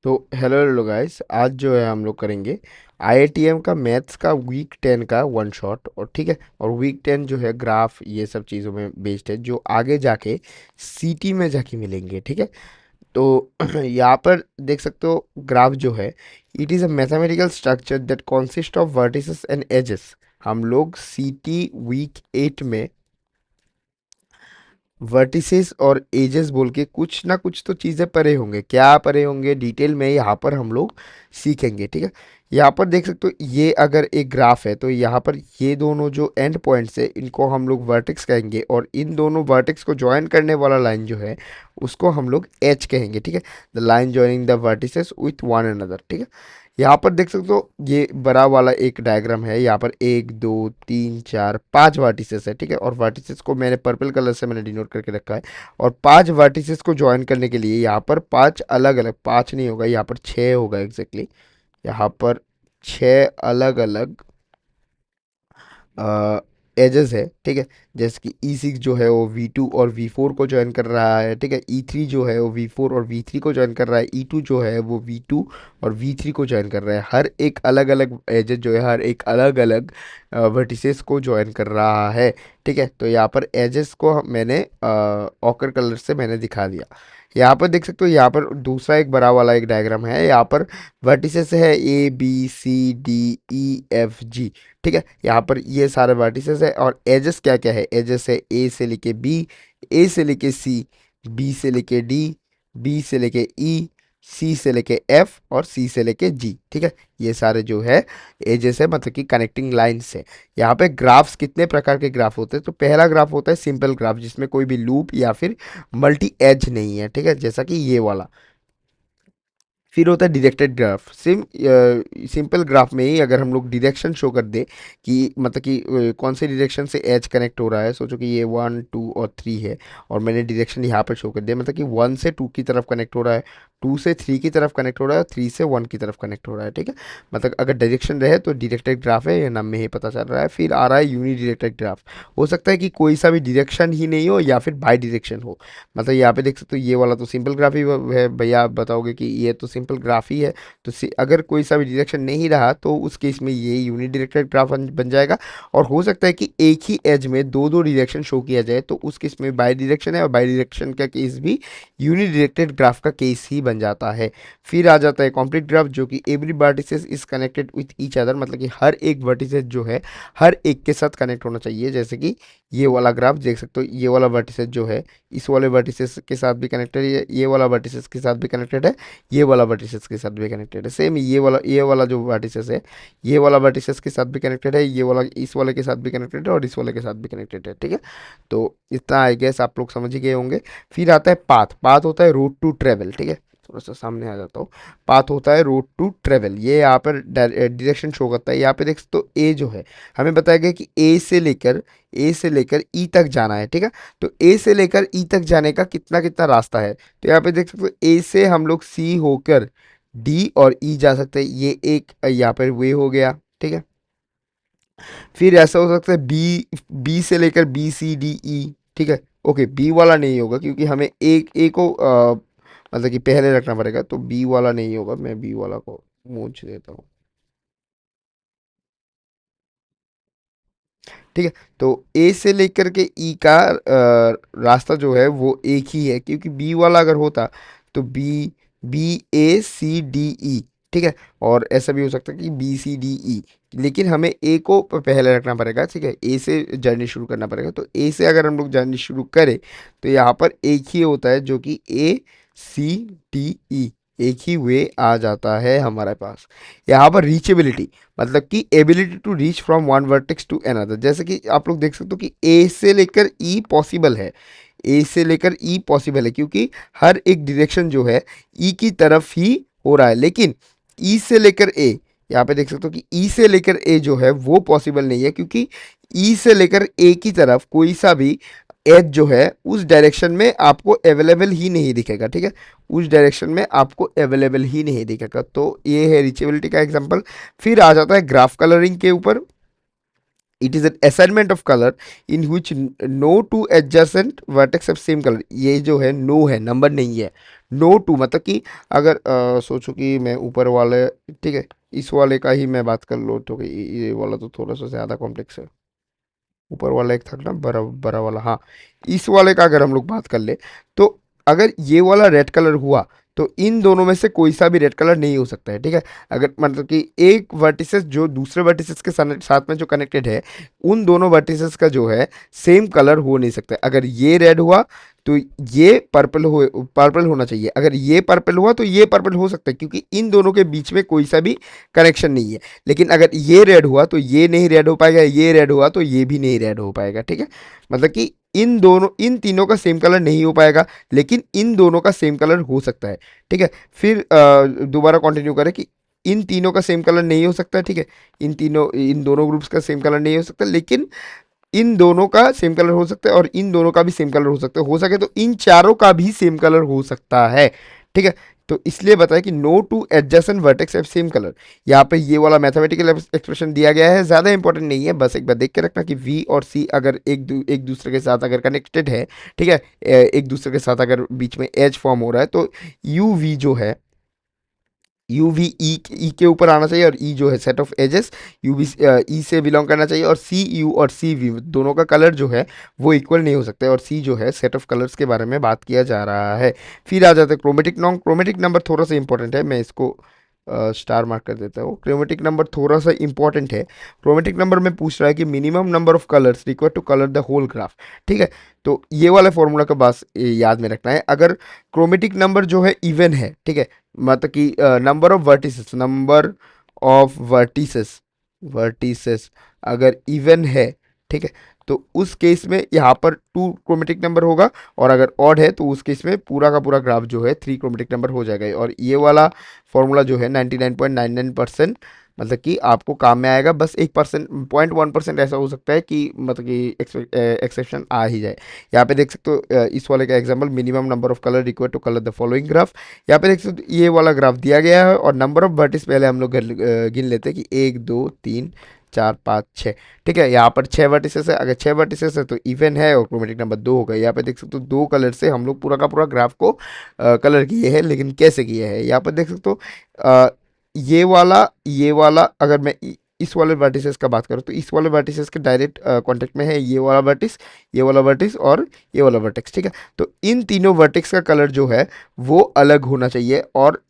तो hello hello guys, आज जो है हम लोग करेंगे आईआईटीएम का मैथ्स का वीक 10 का वन शॉट। और ठीक है, और वीक 10 जो है ग्राफ ये सब चीज़ों में बेस्ड है जो आगे जाके सीटी में जाके मिलेंगे। ठीक है, तो यहाँ पर देख सकते हो ग्राफ जो है, it is a mathematical structure that consist of vertices and edges. हम लोग सीटी वीक 8 में वर्टिसेस और एजेस बोल के कुछ ना कुछ तो चीज़ें परे होंगे। क्या परे होंगे डिटेल में यहाँ पर हम लोग सीखेंगे। ठीक है, यहाँ पर देख सकते हो, ये अगर एक ग्राफ है तो यहाँ पर ये दोनों जो एंड पॉइंट्स है इनको हम लोग वर्टेक्स कहेंगे, और इन दोनों वर्टेक्स को ज्वाइन करने वाला लाइन जो है उसको हम लोग एच कहेंगे। ठीक है, the line joining the vertices with one another. ठीक है, यहाँ पर देख सकते हो ये बड़ा वाला एक डायग्राम है। यहाँ पर एक दो तीन चार पांच वर्टिसेस है। ठीक है, और वर्टिसेस को मैंने पर्पल कलर से मैंने डिनोट करके रखा है। और पांच वर्टिसेस को ज्वाइन करने के लिए यहाँ पर पांच अलग अलग, पांच नहीं होगा, यहाँ पर छः होगा एग्जैक्टली। यहाँ पर छः अलग अलग एजेस है। ठीक है, जैसे कि E6 जो है वो V2 और V4 को ज्वाइन कर रहा है। ठीक है, E3 जो है वो V4 और V3 को ज्वाइन कर रहा है। E2 जो है वो V2 और V3 को ज्वाइन कर रहा है। हर एक अलग अलग एजेस जो है हर एक अलग अलग वर्टिसेस को ज्वाइन कर रहा है। ठीक है, तो यहाँ पर एजेस को मैंने ऑकर कलर से मैंने दिखा दिया। यहाँ पर देख सकते हो, यहाँ पर दूसरा एक बड़ा वाला एक डायग्राम है। यहाँ पर वर्टिसेस है ABCDEFG। ठीक है, यहाँ पर ये सारे वर्टिसेस है, और एजेस क्या क्या है, एजेस है ए से लेके बी, ए से लेके सी, बी से लेके डी, बी से लेके ई, सी से लेके एफ और सी से लेके जी। ठीक है, ये सारे जो है एजेस है, मतलब कि कनेक्टिंग लाइंस है। यहाँ पे ग्राफ्स कितने प्रकार के ग्राफ होते हैं, तो पहला ग्राफ होता है सिंपल ग्राफ जिसमें कोई भी लूप या फिर मल्टी एज नहीं है। ठीक है, जैसा कि ये वाला। फिर होता है डायरेक्टेड ग्राफ। सिंपल ग्राफ में ही अगर हम लोग डायरेक्शन शो कर दे कि मतलब कि कौन से डायरेक्शन से एज कनेक्ट हो रहा है। सोचो कि ये 1 2 और 3 है, और मैंने डायरेक्शन यहाँ पर शो कर दिया, मतलब कि 1 से 2 की तरफ कनेक्ट हो रहा है, 2 से 3 की तरफ कनेक्ट हो रहा है, और 3 से 1 की तरफ कनेक्ट हो रहा है। ठीक है, मतलब अगर डायरेक्शन रहे तो डायरेक्टेड ग्राफ है, ये नाम में ही पता चल रहा है। फिर आ रहा है यूनि डायरेक्टेड ग्राफ। हो सकता है कि कोई सा भी डायरेक्शन ही नहीं हो या फिर बाई डायरेक्शन हो। मतलब यहाँ पे देख सकते हो, ये वाला तो सिंपल ग्राफ ही है। भैया आप बताओगे कि ये तो सिंपल ग्राफ ही है, तो अगर कोई सा भी डायरेक्शन नहीं रहा तो उस केस में ये यूनि डायरेक्टेड ग्राफ बन जाएगा। और हो सकता है कि एक ही एज में दो दो डायरेक्शन शो किया जाए, तो उस केस में बाई डायरेक्शन है, और बाई डायरेक्शन का केस भी यूनि डायरेक्टेड ग्राफ का केस ही बन जाता है। फिर आ जाता है कंप्लीट ग्राफ, जो कि every vertices is connected with each other, मतलब कि हर एक वर्टिसेस जो है हर एक के साथ कनेक्ट होना चाहिए। जैसे कि ये वाला ग्राफ देख सकते हो, ये वाला वर्टिसेस जो है इस वाले वर्टिसेस के साथ भी कनेक्टेड है, ये वाला वर्टिसेस के साथ भी कनेक्टेड है, ये वाला वर्टिसेस के साथ भी कनेक्टेड है। सेम ये वाला जो वर्टिसेस है, ये वाला वर्टिसेस के साथ भी कनेक्टेड है, ये वाला इस वाले के साथ भी कनेक्टेड है, और इस वाले के साथ भी कनेक्टेड है। ठीक है, तो इतना आई गेस आप लोग समझ ही गए होंगे। फिर आता है पाथ। पाथ होता है रूट टू ट्रेवल। ठीक है, थोड़ा सा सामने आ जाता हूँ। पाथ होता है रूट टू ट्रेवल, ये यहाँ पर डायरेक्शन शो करता है। यहाँ पे देख सकते हो ए जो है, हमें बताया गया कि ए से लेकर ई तक जाना है। ठीक है, तो ए से लेकर ई तक जाने का कितना कितना रास्ता है, तो यहाँ पे देख सकते हो ए से हम लोग सी होकर डी और ई जा सकते हैं। ये एक यहाँ पर वे हो गया। ठीक है, फिर ऐसा हो सकता है बी, बी से लेकर बी सी डी ई। ठीक है, ओके, बी वाला नहीं होगा क्योंकि हमें एक ए को मतलब कि पहले रखना पड़ेगा, तो बी वाला नहीं होगा, मैं बी वाला को मूछ देता हूँ। ठीक है, तो ए से लेकर के ई का रास्ता जो है वो एक ही है, क्योंकि बी वाला अगर होता तो बी, BACDE। ठीक है, और ऐसा भी हो सकता है कि BCDE, लेकिन हमें ए को पहले रखना पड़ेगा। ठीक है, ए से जर्नी शुरू करना पड़ेगा, तो ए से अगर हम लोग जर्नी शुरू करें तो यहाँ पर एक ही होता है, जो कि ACDE, एक ही वे आ जाता है हमारे पास। यहाँ पर रीचेबिलिटी, मतलब कि ability to reach from one vertex to another, जैसे कि आप लोग देख सकते हो कि ए से लेकर ई पॉसिबल है, ए से लेकर ई पॉसिबल है क्योंकि हर एक डायरेक्शन जो है ई की तरफ ही हो रहा है। लेकिन ई से लेकर ए, यहाँ पे देख सकते हो कि ई से लेकर ए जो है वो पॉसिबल नहीं है, क्योंकि ई से लेकर ए की तरफ कोई सा भी एज जो है उस डायरेक्शन में आपको अवेलेबल ही नहीं दिखेगा। ठीक है, उस डायरेक्शन में आपको अवेलेबल ही नहीं दिखेगा, तो ये है रीचेबिलिटी का एग्जांपल। फिर आ जाता है ग्राफ कलरिंग के ऊपर। It is an assignment of colour in which no two adjacent vertex of same colour. ये जो है नो है, नंबर नहीं है। नो टू मतलब कि अगर सोचो कि मैं ऊपर वाले, ठीक है, इस वाले का ही मैं बात कर लो तो ये वाला तो थोड़ा सा ज़्यादा कॉम्प्लेक्स है। ऊपर वाला एक था ना, बड़ा बड़ा वाला, हाँ। इस वाले का अगर हम लोग बात कर ले, तो अगर ये वाला रेड कलर हुआ तो इन दोनों में से कोई सा भी रेड कलर नहीं हो सकता है, ठीक है। अगर मतलब कि एक वर्टिसेस जो दूसरे वर्टिसेस के साथ में जो कनेक्टेड है, उन दोनों वर्टिसेस का जो है सेम कलर हो नहीं सकता। अगर ये रेड हुआ तो ये पर्पल होना चाहिए। अगर ये पर्पल हुआ तो ये पर्पल हो सकता है, क्योंकि इन दोनों के बीच में कोई सा भी कनेक्शन नहीं है। लेकिन अगर ये रेड हुआ तो ये नहीं रेड हो पाएगा, ये रेड हुआ तो ये भी नहीं रेड हो पाएगा, ठीक है। मतलब कि इन तीनों का सेम कलर नहीं हो पाएगा, लेकिन इन दोनों का सेम कलर हो सकता है, ठीक है। फिर दोबारा कंटिन्यू करें कि इन तीनों का सेम कलर नहीं हो सकता, ठीक है। इन दोनों ग्रुप्स का सेम कलर नहीं हो सकता, लेकिन इन दोनों का सेम कलर हो सकता है और इन दोनों का भी सेम कलर हो सकता है। हो सके तो इन चारों का भी सेम कलर हो सकता है, ठीक है। तो इसलिए बताया कि no two adjacent vertex have same colour. यहाँ पे ये वाला मैथमेटिकल एक्सप्रेशन दिया गया है, ज़्यादा इंपॉर्टेंट नहीं है, बस एक बार देख के रखना कि वी और सी अगर एक दूसरे के साथ अगर कनेक्टेड है, ठीक है, एक दूसरे के साथ अगर बीच में एज फॉर्म हो रहा है, तो यू वी जो है, यू वी ई के ऊपर आना चाहिए, और ई जो है set of edges, U V E से बिलोंग करना चाहिए। और सी यू और सी वी दोनों का कलर जो है वो इक्वल नहीं हो सकता है, और सी जो है सेट ऑफ कलर्स के बारे में बात किया जा रहा है। फिर आ जाता है क्रोमेटिक नॉन क्रोमेटिक नंबर, थोड़ा सा इंपॉर्टेंट है, मैं इसको स्टार मार्क कर देता हूँ। क्रोमेटिक नंबर थोड़ा सा इंपॉर्टेंट है। क्रोमेटिक नंबर में पूछ रहा है कि minimum number of colours required to colour the whole graph, ठीक है। तो ये वाला फॉर्मूला का बस याद में रखना है। अगर क्रोमेटिक नंबर जो है इवन है, ठीक है, मतलब कि नंबर ऑफ वर्टिसेस अगर इवन है, ठीक है, तो उस केस में यहाँ पर टू क्रोमेटिक नंबर होगा, और अगर ऑड है तो उस केस में पूरा का पूरा ग्राफ जो है थ्री क्रोमेटिक नंबर हो जाएगा। और ये वाला फॉर्मूला जो है 99.99% मतलब कि आपको काम में आएगा। बस 1%, 0.1% ऐसा हो सकता है कि मतलब कि एक्सेप्शन आ ही जाए। यहाँ पे देख सकते हो इस वाले का example, minimum number of colour required to colour the following graph. यहाँ पे देख सकते हो ये वाला ग्राफ दिया गया है, और नंबर ऑफ वर्टिस पहले हम लोग गिन लेते हैं कि 1 2 3 4 5 6, ठीक है। यहाँ पर 6 वर्टिसेस है, अगर 6 वर्टिसेस है तो इवन है, और क्रोमेटिक नंबर 2 हो गया। यहाँ पे देख सकते हो दो कलर से हम लोग पूरा का पूरा ग्राफ को कलर किए हैं, लेकिन कैसे किए हैं यहाँ पर देख सकते हो। अ, ये वाला अगर मैं इस वाले वर्टिसेस का बात करूँ, तो इस वाले वर्टिसेस के डायरेक्ट कांटेक्ट में है ये वाला वर्टिस, ये वाला वर्टिस और ये वाला वर्टेक्स, ठीक है। तो इन तीनों वर्टेक्स का कलर जो है वो अलग होना चाहिए, और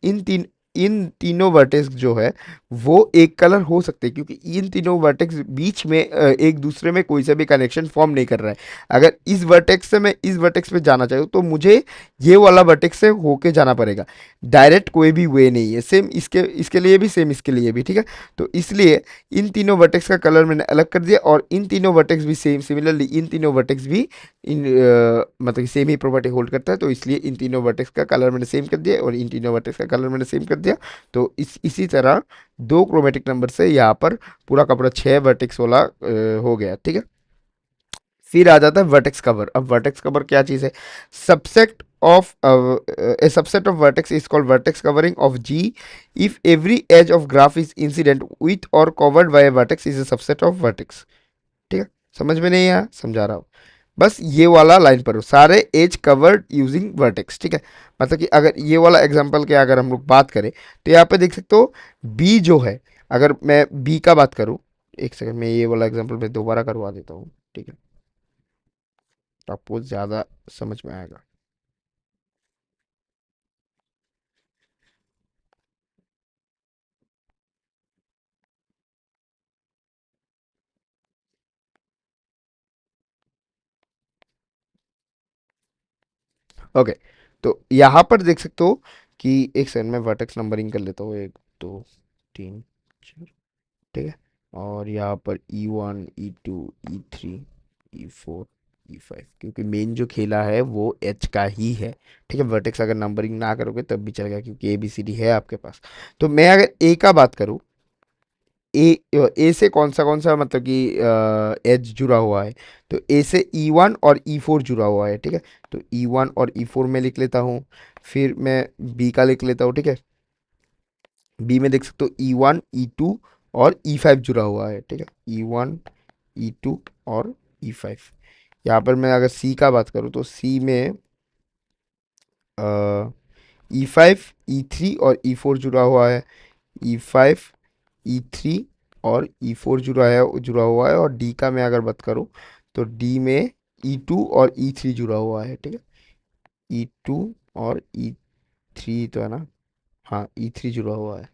इन तीनों वर्टेक्स जो है वो एक कलर हो सकते हैं, क्योंकि इन तीनों वर्टेक्स बीच में एक दूसरे में कोई सा भी कनेक्शन फॉर्म नहीं कर रहा है। अगर इस वर्टेक्स से मैं इस वर्टेक्स पे जाना चाहूँ तो मुझे ये वाला वर्टेक्स से होके जाना पड़ेगा, डायरेक्ट कोई भी वे नहीं है। सेम इसके इसके लिए भी, सेम इसके लिए भी, ठीक है। तो इसलिए इन तीनों वर्टेक्स का कलर मैंने अलग कर दिया, और इन तीनों वर्टेक्स भी सेम, सिमिलरली इन तीनों वर्टेक्स भी मतलब सेम ही प्रॉपर्टी होल्ड करता है, तो इसलिए इन तीनों वर्टेक्स का कलर मैंने सेम कर दिया, और इन तीनों वर्टेक्स का कलर मैंने सेम कर दिया। तो इसी तरह दो क्रोमेटिक नंबर से यहाँ पर पूरा का पूरा 6 वर्टेक्स वाला हो गया, ठीक है। फिर आ जाता है वर्टेक्स कवर। अब वर्टेक्स कवर क्या चीज़ है? Subset of a subset of vertex is called vertex covering of G if every edge of graph is incident with or covered by a vertex is a subset of vertex, ठीक है। समझ में नहीं आया? समझा रहा हूँ, बस ये वाला लाइन पर हो, सारे एज कवर्ड यूजिंग वर्टेक्स, ठीक है। मतलब कि अगर ये वाला एग्जांपल के अगर हम लोग बात करें, तो यहाँ पे देख सकते हो बी जो है, अगर मैं बी का बात करूँ, एक सेकंड में ये वाला एग्जांपल मैं दोबारा करवा देता हूँ, ठीक है, तो आपको ज़्यादा समझ में आएगा। ओके, तो यहाँ पर देख सकते हो कि एक सेकंड में वर्टेक्स नंबरिंग कर लेता हूँ, 1 2 3 4, ठीक है। और यहाँ पर E1 E2 E3 E4 E5, क्योंकि मेन जो खेला है वो एच का ही है, ठीक है। वर्टेक्स अगर नंबरिंग ना करोगे तब भी चलेगा, क्योंकि ए बी सी डी है आपके पास। तो मैं अगर ए का बात करूँ, ए से कौन सा मतलब कि एज जुड़ा हुआ है, तो ए से E1 और E4 जुड़ा हुआ है, ठीक है। तो E1 और E4 में लिख लेता हूँ। फिर मैं बी का लिख लेता हूँ, ठीक है। बी में देख सकते हो E1 E2 और E5 जुड़ा हुआ है, ठीक है। E1 E2 और E5। यहाँ पर मैं अगर सी का बात करूँ, तो सी में E5, E3 और E4 जुड़ा हुआ है। E5, E3 और E4 जुड़ा हुआ है। और डी का मैं अगर बात करूँ तो डी में E2 और E3 जुड़ा हुआ है। ठीक है, E2 और E3 तो है ना, हाँ E3 जुड़ा हुआ है।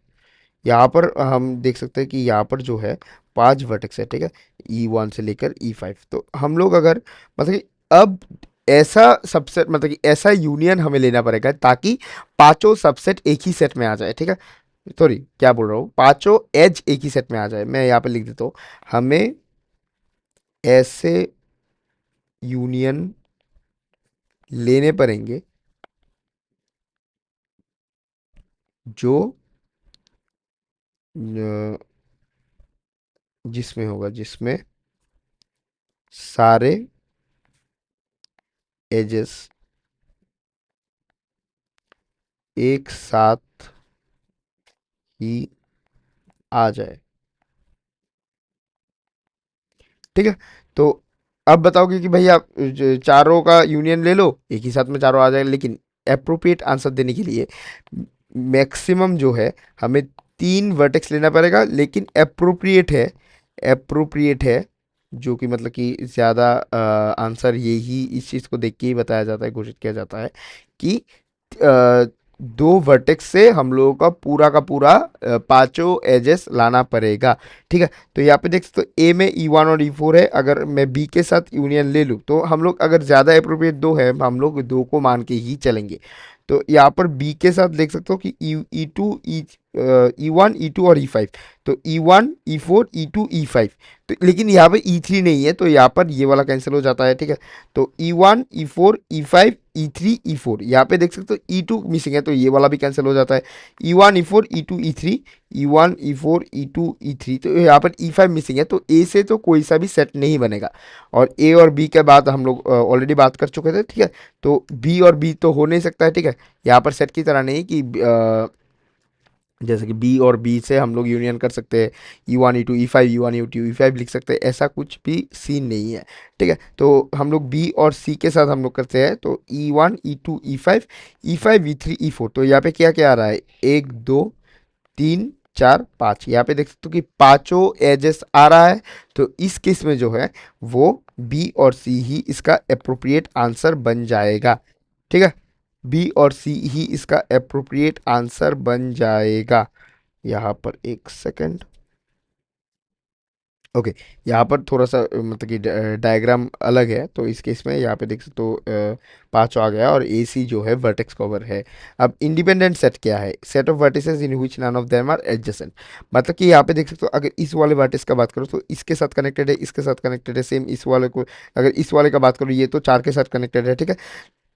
यहाँ पर हम देख सकते हैं कि यहाँ पर जो है 5 वर्टेक्स है। ठीक है, E1 से लेकर E5। तो हम लोग अगर मतलब कि अब ऐसा सबसेट, मतलब कि ऐसा यूनियन हमें लेना पड़ेगा ताकि पांचों सबसेट एक ही सेट में आ जाए। ठीक है, सॉरी क्या बोल रहा हूँ, पांचों एज एक ही सेट में आ जाए। मैं यहाँ पे लिख देता हूँ, हमें ऐसे यूनियन लेने पड़ेंगे जो जिसमें होगा, जिसमें सारे एजेस एक साथ ही आ जाए। ठीक है, तो अब बताओगे कि भाई आप चारों का यूनियन ले लो, एक ही साथ में चारों आ जाए, लेकिन अप्रोप्रिएट आंसर देने के लिए मैक्सिमम जो है हमें 3 वर्टेक्स लेना पड़ेगा, लेकिन अप्रोप्रिएट है जो कि मतलब कि ज़्यादा आंसर यही इस चीज़ को देख के ही बताया जाता है, घोषित किया जाता है कि 2 वर्टेक्स से हम लोगों का पूरा पांचों एजेस लाना पड़ेगा। ठीक है, तो यहाँ पे देख सकते हो ए में E1 और E4 है, अगर मैं बी के साथ यूनियन ले लूँ तो हम लोग अगर ज़्यादा अप्रोप्रिएट दो है हम लोग दो को मान के ही चलेंगे। तो यहाँ पर बी के साथ देख सकते हो कि E1 E2 और E5। तो E1 E4 E2 E5। तो लेकिन यहाँ पे E3 नहीं है, तो यहाँ पर ये वाला कैंसिल हो जाता है। ठीक है, तो E1 E4 E5 E3 E4, यहाँ पे देख सकते हो E2 मिसिंग है, तो ये वाला भी कैंसिल हो जाता है। E1 E4 E2 E3 E1 E4 E2 E3, तो यहाँ पर E5 मिसिंग है, तो ए से तो कोई सा भी सेट नहीं बनेगा। और ए और बी के बाद हम लोग ऑलरेडी बात कर चुके थे। ठीक है, तो बी और बी तो हो नहीं सकता है। ठीक है, यहाँ पर सेट की तरह नहीं कि जैसे कि बी और बी से हम लोग यूनियन कर सकते हैं, E1 E2 E5 E1 E2 E5 लिख सकते हैं, ऐसा कुछ भी सीन नहीं है। ठीक है, तो हम लोग बी और सी के साथ हम लोग करते हैं, तो E1 E2 E5 E5 E3 E4। तो यहाँ पे क्या क्या आ रहा है, 1 2 3 4 5, यहाँ पे देख सकते हो कि पांचों एजेस आ रहा है। तो इस केस में जो है वो बी और सी ही इसका अप्रोप्रिएट आंसर बन जाएगा। ठीक है, बी और सी ही इसका अप्रोप्रिएट आंसर बन जाएगा। यहाँ पर एक सेकंड, ओके, यहाँ पर थोड़ा सा मतलब कि डायग्राम अलग है, तो इस केस में यहाँ पे देख सकते हो पाँचों आ गया और ए सी जो है वर्टेक्स कवर है। अब इंडिपेंडेंट सेट क्या है, set of vertices in which none of them are adjacent. मतलब कि यहाँ पे देख सकते हो अगर इस वाले वर्टिस का बात करो तो इसके साथ कनेक्टेड है, इसके साथ कनेक्टेड है, सेम इस वाले को अगर इस वाले का बात करो ये तो चार के साथ कनेक्टेड है। ठीक है,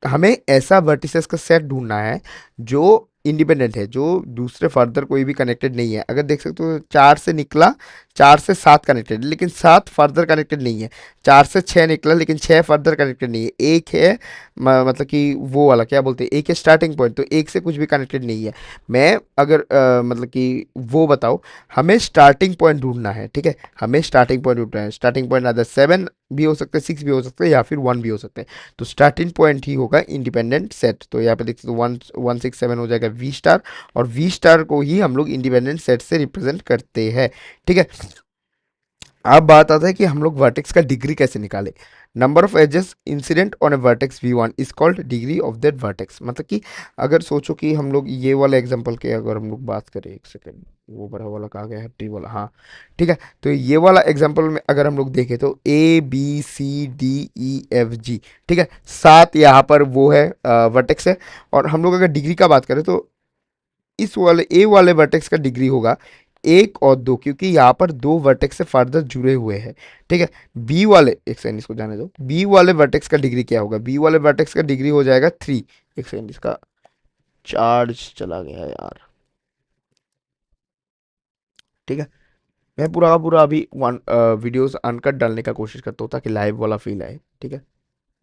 हमें ऐसा वर्टिसेस का सेट ढूंढना है जो इंडिपेंडेंट है, जो दूसरे फर्दर कोई भी कनेक्टेड नहीं है। अगर देख सकते हो 4 से निकला, 4 से 7 कनेक्टेड है लेकिन 7 फर्दर कनेक्टेड नहीं है। 4 से 6 निकला लेकिन 6 फर्दर कनेक्टेड नहीं है। एक है मतलब कि वो वाला क्या बोलते हैं, एक है स्टार्टिंग पॉइंट, तो एक से कुछ भी कनेक्टेड नहीं है। मैं अगर मतलब कि वो बताओ, हमें स्टार्टिंग पॉइंट ढूंढना है। ठीक है, हमें स्टार्टिंग पॉइंट ढूंढना है। स्टार्टिंग पॉइंट अदर 7 भी हो सकते हैं, 6 भी हो सकते हैं, या फिर 1 भी हो सकते हैं। तो स्टार्टिंग पॉइंट ही होगा इंडिपेंडेंट सेट। तो यहाँ पे देख सकते हो 1 1 6 7 हो जाएगा वी स्टार, और वी स्टार को ही हम लोग इंडिपेंडेंट सेट से रिप्रेजेंट करते हैं। ठीक है, अब बात आता है कि हम लोग वर्टेक्स का डिग्री कैसे निकालें। Number of edges incident on a vertex V1 is called degree of that vertex. मतलब कि अगर सोचो कि हम लोग ये वाला एग्जांपल के अगर हम लोग बात करें, एक सेकेंड, वो बड़ा वाला कहाँ गया है, टी वाला, हाँ ठीक है। तो ये वाला एग्जांपल में अगर हम लोग देखें तो A B C D E F G, ठीक है, 7 यहाँ पर वो है वर्टेक्स है। और हम लोग अगर डिग्री का बात करें तो इस वाले ए वाले वर्टेक्स का डिग्री होगा 1 और 2, क्योंकि यहाँ पर 2 वर्टेक्स से फर्दर जुड़े हुए हैं। ठीक है, बी वाले, एक सेकंड इसको जाने दो, बी वाले वर्टेक्स का डिग्री क्या होगा, बी वाले वर्टेक्स का डिग्री हो जाएगा 3। एक सेकंड, इसका चार्ज चला गया है यार। ठीक है, मैं पूरा का पूरा अभी वन वीडियोस अनकट डालने का कोशिश करता हूँ ताकि लाइव वाला फील आए। ठीक है,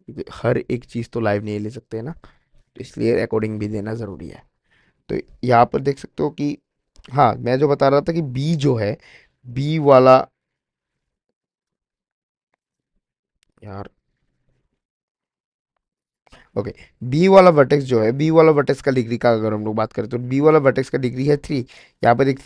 क्योंकि हर एक चीज़ तो लाइव नहीं ले सकते हैं ना, तो इसलिए रिकॉर्डिंग भी देना ज़रूरी है। तो यहाँ पर देख सकते हो कि हाँ, मैं जो बता रहा था कि बी जो है, बी वाला, यार ओके। बी वाला वर्टेक्स जो है, बी वाला वर्टेक्स का डिग्री का अगर हम लोग बात करें तो बी वाला वर्टेक्स का डिग्री है 3। यहाँ पे देख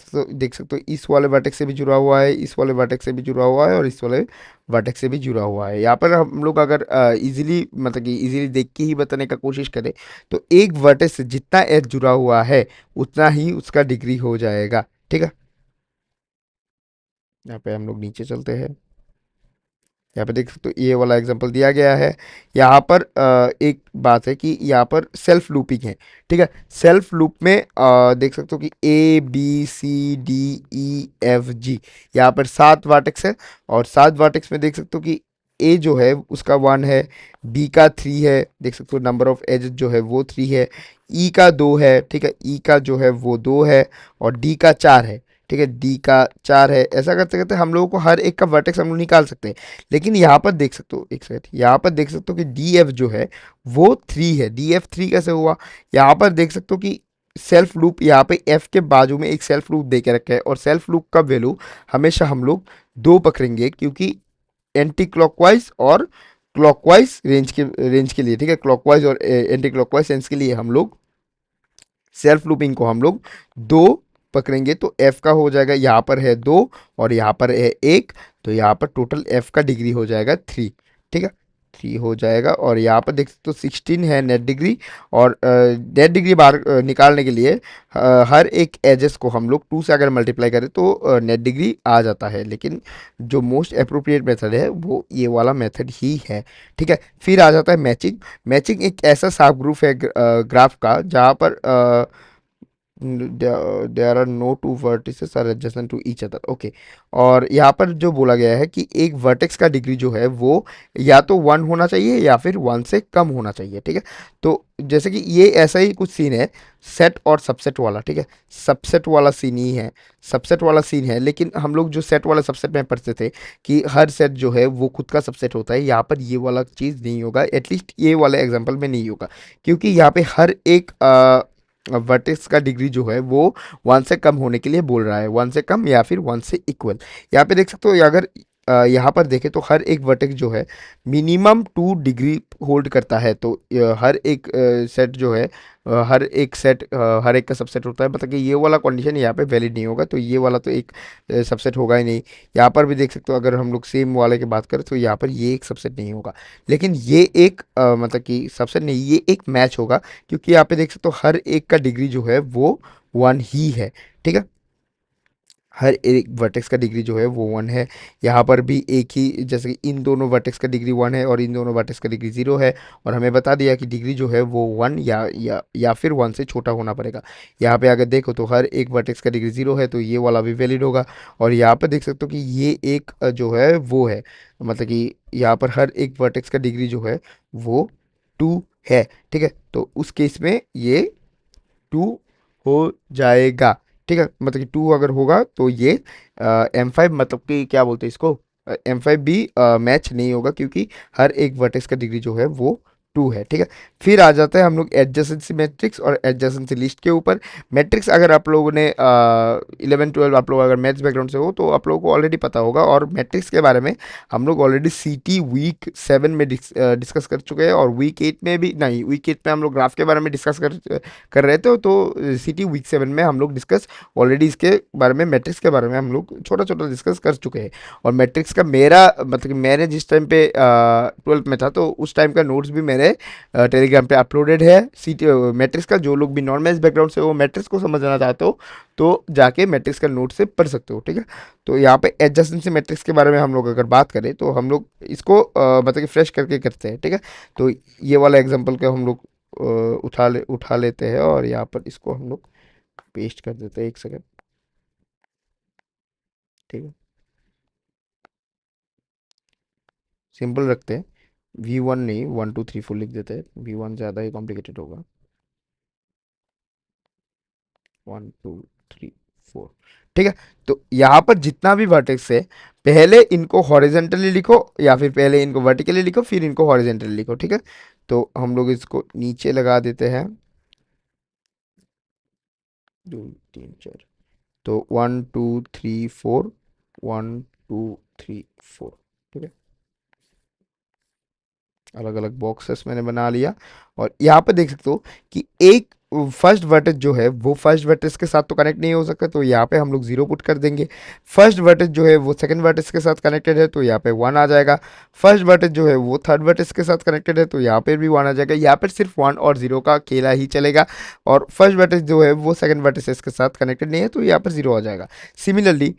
सकते हो इस वाले वर्टेक्स से भी जुड़ा हुआ है, इस वाले वर्टेक्स से भी जुड़ा हुआ है और इस वाले वर्टेक्स से भी जुड़ा हुआ है। यहाँ पर हम लोग अगर इजीली मतलब कि इजीली देख के ही बताने का कोशिश करें तो एक वर्टेक्स से जितना एज जुड़ा हुआ है उतना ही उसका डिग्री हो जाएगा। ठीक है, यहाँ पे हम लोग नीचे चलते हैं। यहाँ पे देख सकते हो ये वाला एग्जांपल दिया गया है। यहाँ पर एक बात है कि यहाँ पर सेल्फ लूपिंग है। ठीक है, सेल्फ लूप में देख सकते हो कि A B C D E F G, यहाँ पर 7 वर्टेक्स है और 7 वर्टेक्स में देख सकते हो कि ए जो है उसका 1 है, बी का 3 है, देख सकते हो नंबर ऑफ एजेस जो है वो 3 है, ई का 2 है, ठीक है, ई का जो है वो 2 है और डी का 4 है। ठीक है, डी का 4 है। ऐसा करते करते हम लोगों को हर एक का वर्टेक्स हम लोग निकाल सकते हैं। लेकिन यहाँ पर देख सकते हो, एक सेकंड, यहाँ पर देख सकते हो कि डी एफ जो है वो 3 है। डी एफ 3 कैसे हुआ? यहाँ पर देख सकते हो कि सेल्फ लूप यहाँ पे एफ के बाजू में एक सेल्फ लूप दे के रखा है और सेल्फ लूप का वैल्यू हमेशा हम लोग 2 पकड़ेंगे, क्योंकि एंटी क्लॉकवाइज और क्लॉकवाइज रेंज के लिए, ठीक है, क्लॉकवाइज और एंटी क्लॉकवाइज रेंज के लिए हम लोग सेल्फ लूपिंग को हम लोग 2 पकड़ेंगे। तो एफ का हो जाएगा, यहाँ पर है 2 और यहाँ पर है 1, तो यहाँ पर टोटल एफ का डिग्री हो जाएगा 3। ठीक है, 3 हो जाएगा। और यहाँ पर देख सकते हो 16 है नेट डिग्री। और नेट डिग्री बाहर निकालने के लिए हर एक एजेस को हम लोग 2 से अगर मल्टीप्लाई करें तो नेट डिग्री आ जाता है। लेकिन जो मोस्ट अप्रोप्रिएट मेथड है वो ये वाला मेथड ही है। ठीक है, फिर आ जाता है मैचिंग। मैचिंग एक ऐसा साब ग्रुप है ग्राफ का जहाँ पर there are no two vertices are adjacent to each other. Okay, और यहाँ पर जो बोला गया है कि एक वर्टेक्स का डिग्री जो है वो या तो 1 होना चाहिए या फिर 1 से कम होना चाहिए। ठीक है, तो जैसे कि ये ऐसा ही कुछ सीन है सेट और सबसेट वाला। ठीक है, सबसेट वाला सीन ही है, सबसेट वाला सीन है। लेकिन हम लोग जो सेट वाला सबसेट में पढ़ते थे कि हर सेट जो है वो खुद का सबसेट होता है, यहाँ पर ये वाला चीज़ नहीं होगा, एटलीस्ट ये वाले एग्जाम्पल में नहीं होगा। क्योंकि यहाँ पे हर एक वर्टेक्स का डिग्री जो है वो 1 से कम होने के लिए बोल रहा है, 1 से कम या फिर 1 से इक्वल। यहाँ पे देख सकते हो अगर यहाँ पर देखें तो हर एक वर्टेक्स जो है मिनिमम 2 डिग्री होल्ड करता है। तो हर एक सेट जो है हर एक सेट हर एक का सबसेट होता है, मतलब कि ये वाला कंडीशन यहाँ पे वैलिड नहीं होगा, तो ये वाला तो एक सबसेट होगा ही नहीं। यहाँ पर भी देख सकते हो अगर हम लोग सेम वाले की बात करें तो यहाँ पर ये एक सबसेट नहीं होगा। लेकिन ये एक मतलब कि सबसेट नहीं, ये एक मैच होगा, क्योंकि यहाँ पे देख सकते हो हर एक का डिग्री जो है वो 1 ही है। ठीक है, हर एक वर्टेक्स का डिग्री जो है वो 1 है। यहाँ पर भी एक ही, जैसे कि इन दोनों वर्टेक्स का डिग्री 1 है और इन दोनों वर्टेक्स का डिग्री 0 है। और हमें बता दिया कि डिग्री जो है वो 1 या फिर 1 से छोटा होना पड़ेगा। यहाँ पे अगर देखो तो हर एक वर्टेक्स का डिग्री 0 है, तो ये वाला भी वैलिड होगा। और यहाँ पर देख सकते हो कि ये एक जो है वो है, मतलब कि यहाँ पर हर एक वर्टेक्स का डिग्री जो है वो 2 है। ठीक है, तो उस केस में ये 2 हो जाएगा। ठीक है, मतलब कि 2 अगर होगा तो ये M5, मतलब कि क्या बोलते हैं इसको, M5 भी मैच नहीं होगा, क्योंकि हर एक वर्टेक्स का डिग्री जो है वो 2 है। ठीक है, फिर आ जाता है हम लोग एडजेसेंसी मैट्रिक्स और एडजेसेंसी लिस्ट के ऊपर। मैट्रिक्स अगर आप लोगों ने 11 12 आप लोग अगर मैथ्स बैकग्राउंड से हो तो आप लोगों को ऑलरेडी पता होगा। और मैट्रिक्स के बारे में हम लोग ऑलरेडी सीटी वीक 7 में डिस्कस कर चुके हैं, और वीक 8 में भी नहीं, वीक 8 में हम लोग ग्राफ के बारे में डिस्कस कर रहे थे। तो सिटी वीक 7 में हम लोग डिस्कस ऑलरेडी इसके बारे में, मैट्रिक्स के बारे में हम लोग छोटा छोटा डिस्कस कर चुके हैं। और मैट्रिक्स का मेरा मतलब कि मैंने जिस टाइम पे 12th में था तो उस टाइम का नोट्स भी मेरे टेलीग्राम पे अपलोडेड है। सीटी मैट्रिक्स का जो लोग भी नॉन मैथ्स बैकग्राउंड से वो मैट्रिक्स को समझना चाहते हो तो जाके मैट्रिक्स का नोट से पढ़ सकते हो। ठीक है, तो यहाँ पे एडजेसेंसी मैट्रिक्स के बारे में हम लोग अगर बात करें तो हम लोग इसको मतलब कि फ्रेश करके करते हैं। ठीक है, तो ये वाला एग्जांपल का हम लोग उठा लेते हैं और यहाँ पर इसको हम लोग पेस्ट कर देते हैं। एक सेकंड, ठीक है, सिंपल रखते हैं। V1 नहीं, 1 2 3 4 लिख देते हैं, V1 ज़्यादा ही कॉम्प्लिकेटेड होगा। 1 2 3 4, ठीक है। तो यहाँ पर जितना भी वर्टेक्स है पहले इनको हॉरिजेंटली लिखो या फिर पहले इनको वर्टिकली लिखो फिर इनको हॉरिजेंटली लिखो। ठीक है, तो हम लोग इसको नीचे लगा देते हैं, 2 3 4, तो 1 2 3 4, 1 2 3 4। ठीक है, अलग अलग बॉक्सेस मैंने बना लिया। और यहाँ पे देख सकते हो कि एक फर्स्ट वर्टेज जो है वो फर्स्ट वर्टेज के साथ तो कनेक्ट नहीं हो सकता, तो यहाँ पे हम लोग जीरो पुट कर देंगे। फर्स्ट वर्टेज जो है वो सेकंड वर्टेज के साथ कनेक्टेड है, तो यहाँ पे वन आ जाएगा। फर्स्ट वर्टेज जो है वो थर्ड वर्टेज के साथ कनेक्टेड है, तो यहाँ पे भी वन आ जाएगा। यहाँ पर सिर्फ वन और जीरो का खेला ही चलेगा। और फर्स्ट वर्टेज जो है वो सेकंड वर्टेज के साथ कनेक्टेड नहीं है, तो यहाँ पर जीरो आ जाएगा। सिमिलरली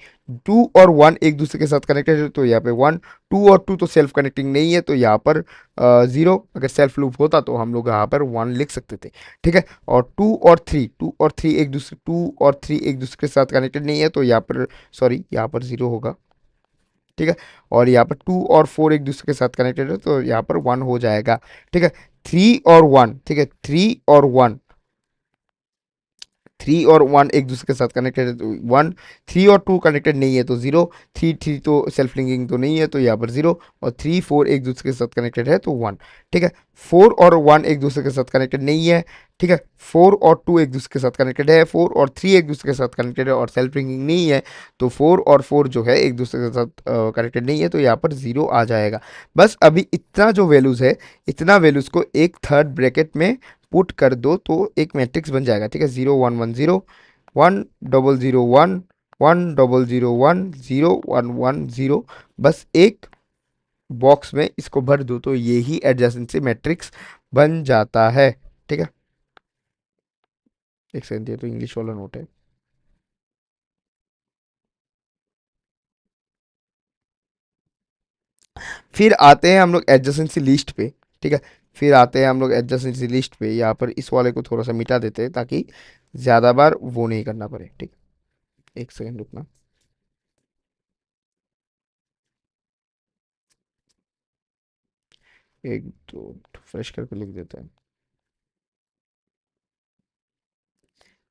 टू और वन एक दूसरे के साथ कनेक्टेड है, तो यहाँ पे वन। टू और टू तो सेल्फ कनेक्टिंग नहीं है, तो यहाँ पर जीरो। अगर सेल्फ लूप होता तो हम लोग यहाँ पर वन लिख सकते थे, ठीक है। और टू और थ्री एक दूसरे के साथ कनेक्टेड नहीं है, तो यहाँ पर सॉरी यहाँ पर जीरो होगा, ठीक है। और यहाँ पर टू और फोर एक दूसरे के साथ कनेक्टेड है, तो यहाँ पर वन हो जाएगा, ठीक है। थ्री और वन, ठीक है, थ्री और वन एक दूसरे के साथ कनेक्टेड है, तो वन। थ्री और टू कनेक्टेड नहीं है, तो जीरो। थ्री थ्री तो सेल्फ लिंकिंग तो नहीं है, तो यहाँ पर जीरो। और थ्री फोर एक दूसरे के साथ कनेक्टेड है, तो वन, ठीक है। फोर और वन एक दूसरे के साथ कनेक्टेड नहीं है, ठीक है। फोर और टू एक दूसरे के साथ कनेक्टेड है। फोर और थ्री एक दूसरे के साथ कनेक्टेड है और सेल्फ लिंकिंग नहीं है, तो फोर और फोर जो है एक दूसरे के साथ कनेक्टेड नहीं है, तो यहाँ पर जीरो आ जाएगा। बस अभी इतना जो वैल्यूज़ है, इतना वैल्यूज़ को एक थर्ड ब्रैकेट में पुट कर दो, तो एक मैट्रिक्स बन जाएगा, ठीक है। Zero one one zero, one double zero one, one double zero one, zero one one zero. बस एक बॉक्स में इसको भर दो, तो ये ही एडजेसेंसी मैट्रिक्स बन जाता है, ठीक है। एक सेकंड, ये तो इंग्लिश वाला नोट है। फिर आते हैं हम लोग एडजेसेंसी लिस्ट पे, ठीक है। फिर आते हैं हम लोग एडजेसेंसी लिस्ट पे। यहाँ पर इस वाले को थोड़ा सा मिटा देते हैं, ताकि ज़्यादा बार वो नहीं करना पड़े, ठीक। एक सेकंड रुकना। एक दो, फ्रेश करके लिख देते हैं।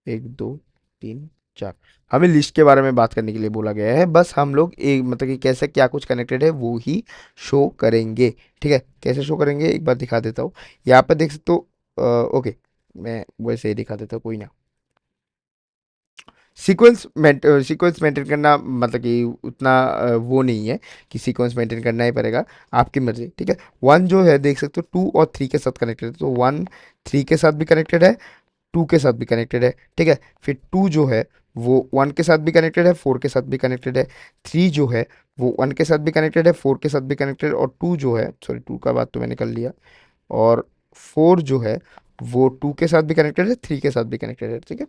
एक दो तीन चार। हमें लिस्ट के बारे में बात करने के लिए बोला गया है, बस हम लोग एक मतलब कि कैसे क्या कुछ कनेक्टेड है वो ही शो करेंगे, ठीक है। कैसे शो करेंगे एक बार दिखा देता हूँ। यहाँ पर देख सकते हो, ओके, मैं वैसे ही दिखा देता हूँ, कोई ना। सीक्वेंस मेंटेन करना मतलब कि उतना वो नहीं है कि सीक्वेंस मेंटेन करना ही पड़ेगा, आपकी मर्जी, ठीक है। वन जो है देख सकते हो टू और थ्री के साथ कनेक्टेड है, तो वन थ्री के साथ भी कनेक्टेड है, टू के साथ भी कनेक्टेड है, ठीक है। फिर टू जो है वो वन के साथ भी कनेक्टेड है, फोर के साथ भी कनेक्टेड है। थ्री जो है वो वन के साथ भी कनेक्टेड है, फोर के साथ भी कनेक्टेड है। और टू जो है, सॉरी टू का बात तो मैंने कर लिया। और फोर जो है वो टू के साथ भी कनेक्टेड है, थ्री के साथ भी कनेक्टेड है, ठीक है।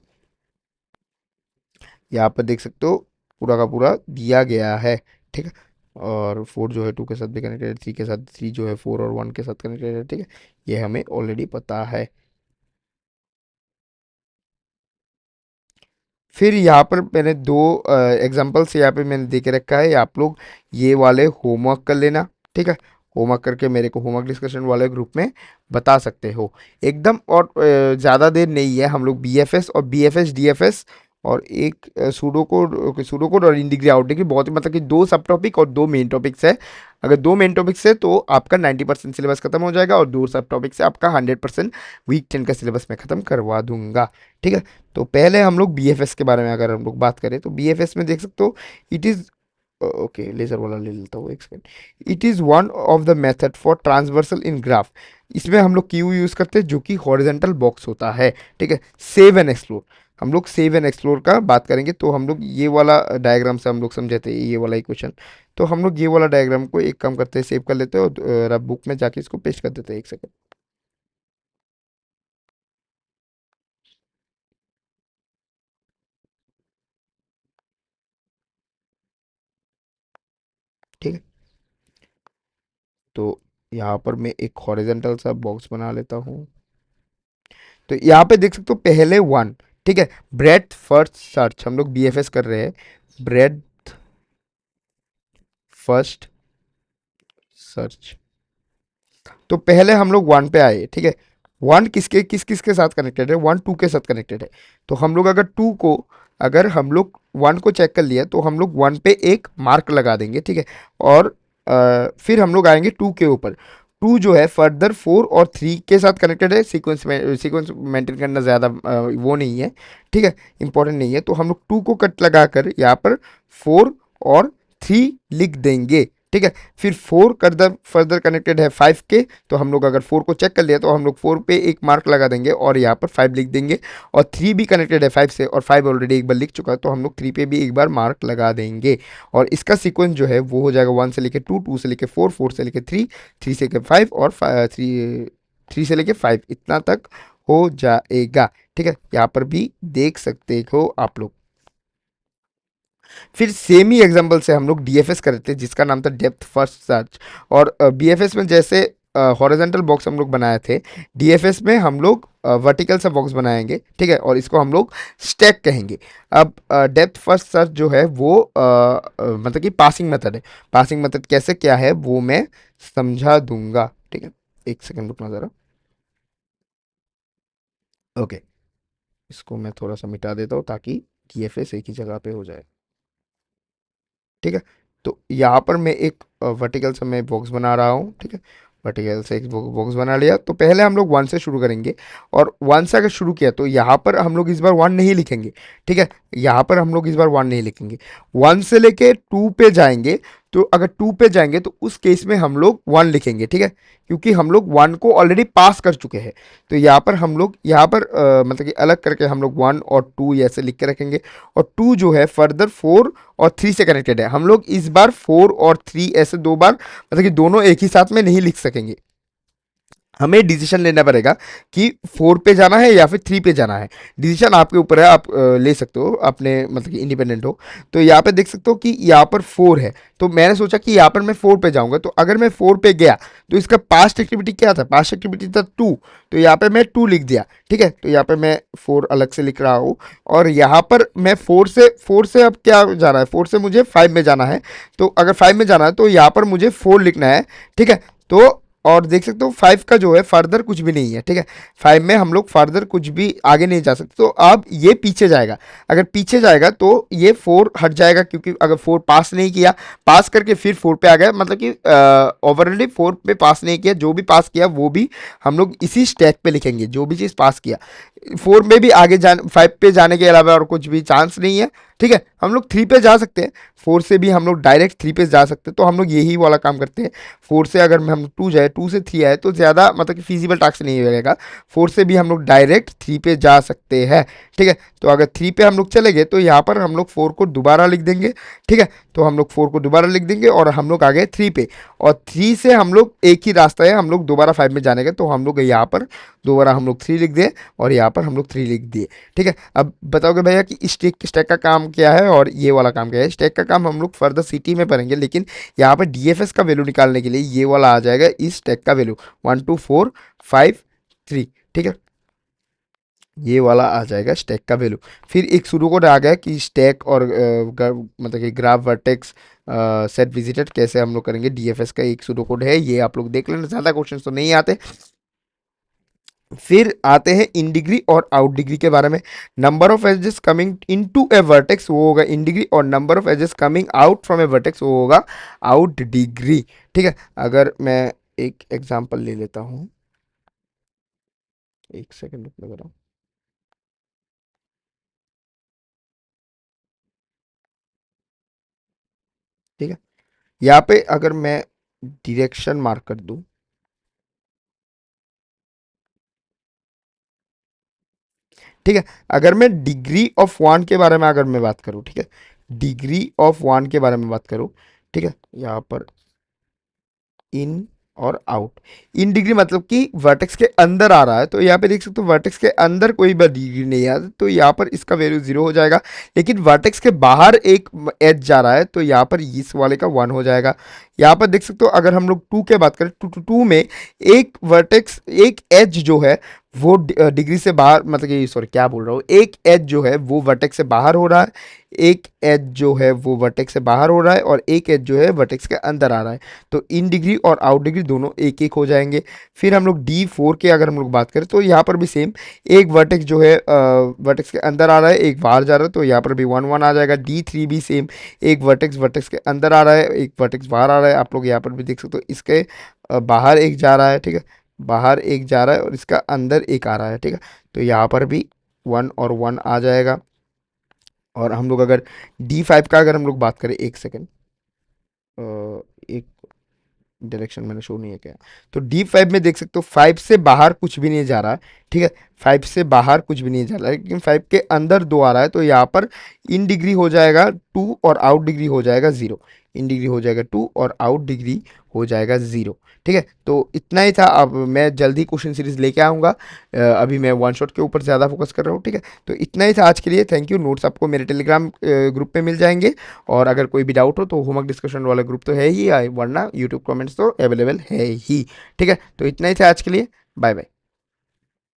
यहाँ पर देख सकते हो पूरा का पूरा दिया गया है, ठीक है। और फोर जो है टू के साथ भी कनेक्टेड है, थ्री के साथ, थ्री जो है फोर और वन के साथ कनेक्टेड है, ठीक है। ये हमें ऑलरेडी पता है। फिर यहाँ पर मैंने दो एग्जांपल्स यहाँ पे मैंने दे के रखा है, आप लोग ये वाले होमवर्क कर लेना, ठीक है। होमवर्क करके मेरे को होमवर्क डिस्कशन वाले ग्रुप में बता सकते हो एकदम। और ज़्यादा देर नहीं है, हम लोग बीएफएस और बीएफएस डीएफएस और एक सूडो कोड और इन डिग्री आउट डिग्री, बहुत ही मतलब कि दो सब टॉपिक और दो मेन टॉपिक्स है। अगर दो मेन टॉपिक्स है तो आपका 90% सिलेबस खत्म हो जाएगा, और दो सब टॉपिक से आपका 100% वीक 10 का सिलेबस मैं खत्म करवा दूंगा, ठीक है। तो पहले हम लोग बीएफएस के बारे में अगर हम लोग बात करें, तो बीएफएस में देख सकते हो इट इज़, ओके लेज़र वाला ले लेता हूँ एक second. It is one of the method for transversal in graph. इसमें हम लोग क्यू यूज़ करते हैं, जो कि हॉरिजेंटल बॉक्स होता है, ठीक है। सेव एंड एक्सप्लोर, हम लोग सेव एंड एक्सप्लोर का बात करेंगे, तो हम लोग ये वाला डायग्राम से हम लोग समझे थे ये वाला इक्वेशन। तो हम लोग ये वाला डायग्राम को एक काम करते हैं, सेव कर लेते हैं और बुक में जाके इसको पेस्ट कर देते हैं, एक सेकेंड। ठीक है, तो यहाँ पर मैं एक हॉरिजेंटल सा बॉक्स बना लेता हूँ। तो यहाँ पे देख सकते हो पहले वन, ठीक है। ब्रेथ फर्स्ट सर्च, हम लोग बीएफएस कर रहे हैं, ब्रेथ फर्स्ट सर्च। तो पहले हम लोग वन पे आए, ठीक है। वन किस किस के साथ कनेक्टेड है, वन टू के साथ कनेक्टेड है। तो हम लोग अगर टू को, अगर हम लोग वन को चेक कर लिया, तो हम लोग वन पे एक मार्क लगा देंगे, ठीक है। और फिर हम लोग आएंगे टू के ऊपर। टू जो है फर्दर फोर और थ्री के साथ कनेक्टेड है, सीक्वेंस मेंटेन करना ज़्यादा वो नहीं है, ठीक है, इंपॉर्टेंट नहीं है। तो हम लोग टू को कट लगा कर यहाँ पर फोर और थ्री लिख देंगे, ठीक है। फिर 4 फर्दर फर्दर कनेक्टेड है 5 के, तो हम लोग अगर 4 को चेक कर लिया तो हम लोग 4 पे एक मार्क लगा देंगे और यहाँ पर 5 लिख देंगे। और 3 भी कनेक्टेड है 5 से, और 5 ऑलरेडी एक बार लिख चुका है, तो हम लोग 3 पे भी एक बार मार्क लगा देंगे। और इसका सीक्वेंस जो है वो हो जाएगा 1 से लेके 2, 2 से लेके 4, 4 से लेके 3, 3 से लेके 5, और 3 से लेके 5 इतना तक हो जाएगा। ठीक है, यहाँ पर भी देख सकते हो आप लोग। फिर सेम ही एग्जांपल से हम लोग डीएफएस करते थे जिसका नाम था डेप्थ फर्स्ट सर्च। और बीएफएस में जैसे हॉरिजॉन्टल बॉक्स हम लोग बनाए थे, डीएफएस में हम लोग वर्टिकल सा बॉक्स बनाएंगे। ठीक है, और इसको हम लोग स्टैक कहेंगे। अब डेप्थ फर्स्ट सर्च जो है वो मतलब कि पासिंग मेथड है। पासिंग मेथड कैसे क्या है वो मैं समझा दूंगा। ठीक है, एक सेकंड रुकना ज़रा। ओके, इसको मैं थोड़ा सा मिटा देता हूँ ताकि डीएफएस एक ही जगह पे हो जाए। ठीक है, तो यहाँ पर मैं एक वर्टिकल से मैं बॉक्स बना रहा हूँ। ठीक है, वर्टिकल से एक बॉक्स बना लिया, तो पहले हम लोग 1 से शुरू करेंगे। और 1 से अगर शुरू किया तो यहाँ पर हम लोग इस बार 1 नहीं लिखेंगे। ठीक है, यहाँ पर हम लोग इस बार 1 नहीं लिखेंगे, 1 से लेके 2 पे जाएंगे। तो अगर 2 पे जाएंगे तो उस केस में हम लोग 1 लिखेंगे। ठीक है, क्योंकि हम लोग 1 को ऑलरेडी पास कर चुके हैं। तो यहाँ पर हम लोग यहाँ पर मतलब कि अलग करके हम लोग 1 और 2 ऐसे लिख के रखेंगे। और 2 जो है फर्दर 4 और 3 से कनेक्टेड है। हम लोग इस बार 4 और 3 ऐसे दो बार मतलब कि दोनों एक ही साथ में नहीं लिख सकेंगे। हमें डिसीजन लेना पड़ेगा कि 4 पे जाना है या फिर 3 पे जाना है। डिसीजन आपके ऊपर है, आप ले सकते हो अपने मतलब कि इंडिपेंडेंट हो। तो यहाँ पे देख सकते हो कि यहाँ पर 4 है, तो मैंने सोचा कि यहाँ पर मैं 4 पे जाऊंगा। तो अगर मैं 4 पे गया तो इसका पास्ट एक्टिविटी क्या था, पास्ट एक्टिविटी था 2। तो यहाँ पे मैं 2 लिख दिया। ठीक है, तो यहाँ पे मैं 4 अलग से लिख रहा हूँ। और यहाँ पर मैं 4 से अब क्या जाना है, 4 से मुझे 5 में जाना है। तो अगर 5 में जाना है तो यहाँ पर मुझे 4 लिखना है। ठीक है, तो और देख सकते हो 5 का जो है फर्दर कुछ भी नहीं है। ठीक है, 5 में हम लोग फर्दर कुछ भी आगे नहीं जा सकते। तो अब ये पीछे जाएगा, अगर पीछे जाएगा तो ये 4 हट जाएगा, क्योंकि अगर 4 पास नहीं किया, पास करके फिर 4 पे आ गया, मतलब कि ओवरऑलली 4 पे पास नहीं किया, जो भी पास किया वो भी हम लोग इसी स्टैक पे लिखेंगे, जो भी चीज़ पास किया। 4 में भी आगे जाने, 5 पे जाने के अलावा और कुछ भी चांस नहीं है। ठीक है, हम लोग 3 पे जा सकते हैं, 4 से भी हम लोग डायरेक्ट 3 पे जा सकते हैं। तो हम लोग यही वाला काम करते हैं। 4 से अगर हम 2 जाए, 2 से 3 आए तो ज़्यादा मतलब कि फिजिबल टास्क नहीं रहेगा। 4 से भी हम लोग डायरेक्ट 3 पे जा सकते हैं। ठीक है, तो अगर 3 पे हम लोग चले गए तो यहाँ पर हम लोग 4 को दोबारा लिख देंगे। ठीक है, तो हम लोग 4 को दोबारा लिख देंगे और हम लोग आ गए 3 पे। और 3 से हम लोग एक ही रास्ता है, हम लोग दोबारा 5 में जाने का, तो हम लोग यहाँ पर दोबारा हम लोग 3 लिख दिए और यहाँ पर हम लोग 3 लिख दिए। ठीक है, अब बताओगे भैया कि स्टैक स्टैक का काम क्या है और ये वाला काम क्या है। स्टैक का काम हम लोग फर्दर सिटी में पढ़ेंगे, लेकिन यहाँ पर डीएफएस का वैल्यू निकालने के लिए ये वाला आ जाएगा इस स्टैक का वैल्यू 1 2 4 5 3। ठीक है, ये वाला आ जाएगा स्टैक का वैल्यू। फिर एक शुरू कोड आ गया कि स्टैक और मतलब कि ग्राफ वर्टेक्स सेट विजिटेड कैसे हम लोग करेंगे। डीएफएस का एक सूडो कोड है, ये आप लोग देख लेना, ज़्यादा क्वेश्चन तो नहीं आते। फिर आते हैं इन डिग्री और आउट डिग्री के बारे में। Number of edges coming into a vertex वो होगा इन डिग्री, और number of edges coming out from a vertex वो होगा आउट डिग्री। ठीक है, अगर मैं एक एग्जांपल ले लेता हूँ, एक सेकंड लग रहा हूँ। ठीक है, यहाँ पे अगर मैं डायरेक्शन मार्क कर दूँ, ठीक है, अगर मैं डिग्री ऑफ वन के बारे में अगर मैं बात करूँ, ठीक है, डिग्री ऑफ वन के बारे में बात करूँ, ठीक है, यहाँ पर इन और आउट। इन डिग्री मतलब कि वर्टेक्स के अंदर आ रहा है, तो यहाँ पे देख सकते हो वर्टेक्स के अंदर कोई भी डिग्री नहीं आ, तो यहाँ पर इसका वैल्यू 0 हो जाएगा। लेकिन वर्टेक्स के बाहर एक एज जा रहा है, तो यहाँ पर इस वाले का 1 हो जाएगा। यहाँ पर देख सकते हो अगर हम लोग 2 के बात करें, 2 में एक वर्टेक्स, एक एज जो है वो डिग्री से बाहर, मतलब कि सॉरी क्या बोल रहा हूँ, एक एज जो है वो वर्टेक्स से बाहर हो रहा है, एक एज जो है वो वर्टेक्स से बाहर हो रहा है, और एक एज जो है वर्टेक्स के अंदर आ रहा है। तो इन डिग्री और आउट डिग्री दोनों एक एक हो जाएंगे। फिर हम लोग D4 की अगर हम लोग बात करें तो यहाँ पर भी सेम, एक वर्टेक्स जो है वर्टेक्स के अंदर आ रहा है, एक बाहर जा रहा है, तो यहाँ पर भी 1 1 आ जाएगा। D3 भी सेम, एक वर्टेक्स वर्टेक्स के अंदर आ रहा है, एक वर्टेक्स बाहर आ रहा है। आप लोग यहाँ पर भी देख सकते हो इसके बाहर एक जा रहा है। ठीक है, बाहर एक जा रहा है और इसका अंदर एक आ रहा है। ठीक है, तो यहाँ पर भी 1 और 1 आ जाएगा। और हम लोग अगर D5 का अगर हम लोग बात करें, एक सेकेंड, एक डायरेक्शन मैंने शो नहीं है क्या, तो D5 में देख सकते हो 5 से बाहर कुछ भी नहीं जा रहा है, ठीक है, 5 से बाहर कुछ भी नहीं जा रहा है, लेकिन 5 के अंदर 2 आ रहा है, तो यहाँ पर इन डिग्री हो जाएगा 2 और आउट डिग्री हो जाएगा 0, इन डिग्री हो जाएगा 2 और आउट डिग्री हो जाएगा 0, ठीक है। तो इतना ही था, अब मैं जल्दी क्वेश्चन सीरीज लेके आऊँगा, अभी मैं वन शॉट के ऊपर ज़्यादा फोकस कर रहा हूँ, ठीक है। तो इतना ही था आज के लिए, थैंक यू। नोट्स आपको मेरे टेलीग्राम ग्रुप पे मिल जाएंगे, और अगर कोई भी डाउट हो तो होमवर्क डिस्कशन वाला ग्रुप तो है ही, वरना यूट्यूब कमेंट्स तो अवेलेबल है ही, ठीक है। तो इतना ही था आज के लिए, बाय बाय।